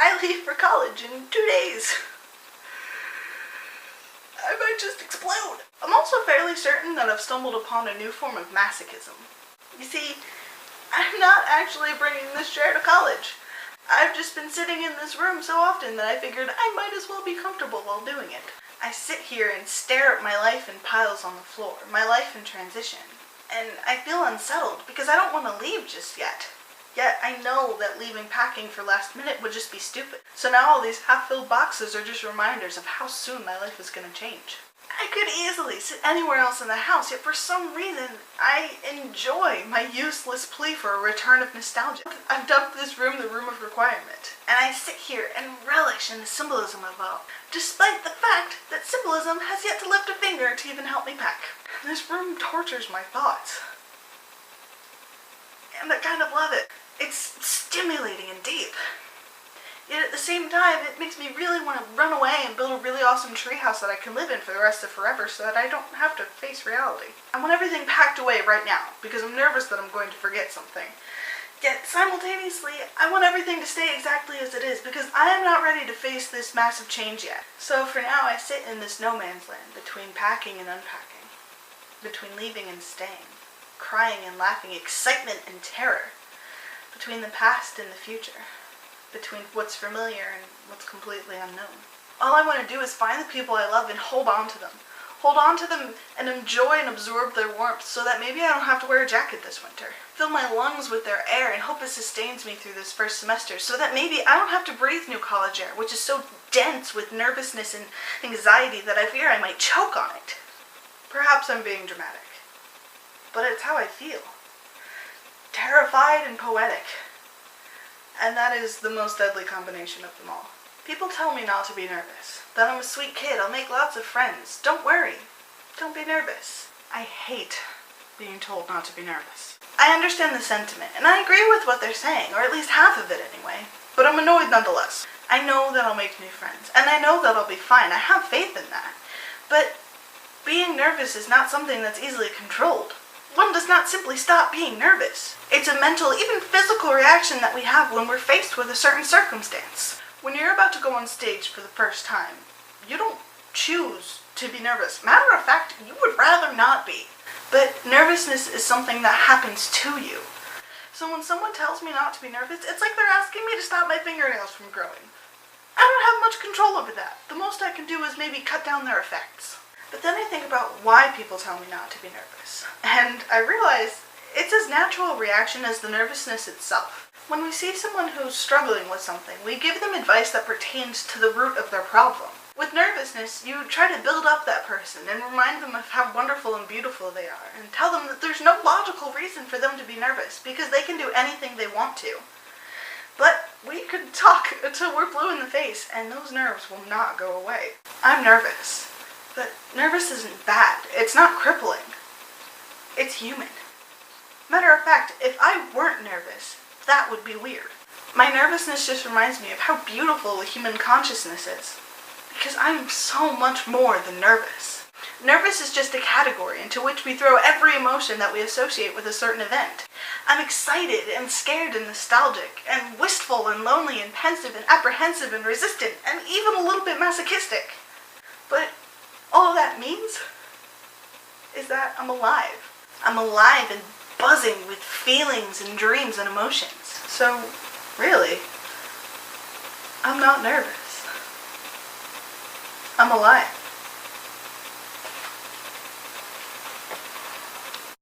I leave for college in 2 days. I might just explode. I'm also fairly certain that I've stumbled upon a new form of masochism. You see, I'm not actually bringing this chair to college. I've just been sitting in this room so often that I figured I might as well be comfortable while doing it. I sit here and stare at my life in piles on the floor, my life in transition, and I feel unsettled because I don't want to leave just yet. Yet I know that leaving packing for last minute would just be stupid. So now all these half-filled boxes are just reminders of how soon my life is going to change. I could easily sit anywhere else in the house, yet for some reason, I enjoy my useless plea for a return of nostalgia. I've dubbed this room the room of requirement, and I sit here and relish in the symbolism of it all, despite the fact that symbolism has yet to lift a finger to even help me pack. This room tortures my thoughts, and I kind of love it. It's stimulating and deep. Yet at the same time, it makes me really want to run away and build a really awesome treehouse that I can live in for the rest of forever so that I don't have to face reality. I want everything packed away right now because I'm nervous that I'm going to forget something. Yet simultaneously, I want everything to stay exactly as it is because I am not ready to face this massive change yet. So for now, I sit in this no man's land between packing and unpacking, between leaving and staying, crying and laughing, excitement and terror, between the past and the future, between what's familiar and what's completely unknown. All I want to do is find the people I love and hold on to them. Hold on to them and enjoy and absorb their warmth so that maybe I don't have to wear a jacket this winter. Fill my lungs with their air and hope it sustains me through this first semester so that maybe I don't have to breathe new college air, which is so dense with nervousness and anxiety that I fear I might choke on it. Perhaps I'm being dramatic, but it's how I feel. Terrified and poetic. And that is the most deadly combination of them all. People tell me not to be nervous, that I'm a sweet kid, I'll make lots of friends. Don't worry. Don't be nervous. I hate being told not to be nervous. I understand the sentiment, and I agree with what they're saying, or at least half of it anyway. But I'm annoyed nonetheless. I know that I'll make new friends, and I know that I'll be fine. I have faith in that. But being nervous is not something that's easily controlled. One does not simply stop being nervous. It's a mental, even physical reaction that we have when we're faced with a certain circumstance. When you're about to go on stage for the first time, you don't choose to be nervous. Matter of fact, you would rather not be. But nervousness is something that happens to you. So when someone tells me not to be nervous, it's like they're asking me to stop my fingernails from growing. I don't have much control over that. The most I can do is maybe cut down their effects. But then I think about why people tell me not to be nervous. And I realize it's as natural a reaction as the nervousness itself. When we see someone who's struggling with something, we give them advice that pertains to the root of their problem. With nervousness, you try to build up that person and remind them of how wonderful and beautiful they are, and tell them that there's no logical reason for them to be nervous, because they can do anything they want to. But we could talk until we're blue in the face, and those nerves will not go away. I'm nervous. But nervous isn't bad. It's not crippling. It's human. Matter of fact, if I weren't nervous, that would be weird. My nervousness just reminds me of how beautiful the human consciousness is. Because I'm so much more than nervous. Nervous is just a category into which we throw every emotion that we associate with a certain event. I'm excited and scared and nostalgic, and wistful and lonely and pensive and apprehensive and resistant, and even a little bit masochistic. But all that means is that I'm alive. I'm alive and buzzing with feelings and dreams and emotions. So, really, I'm not nervous. I'm alive.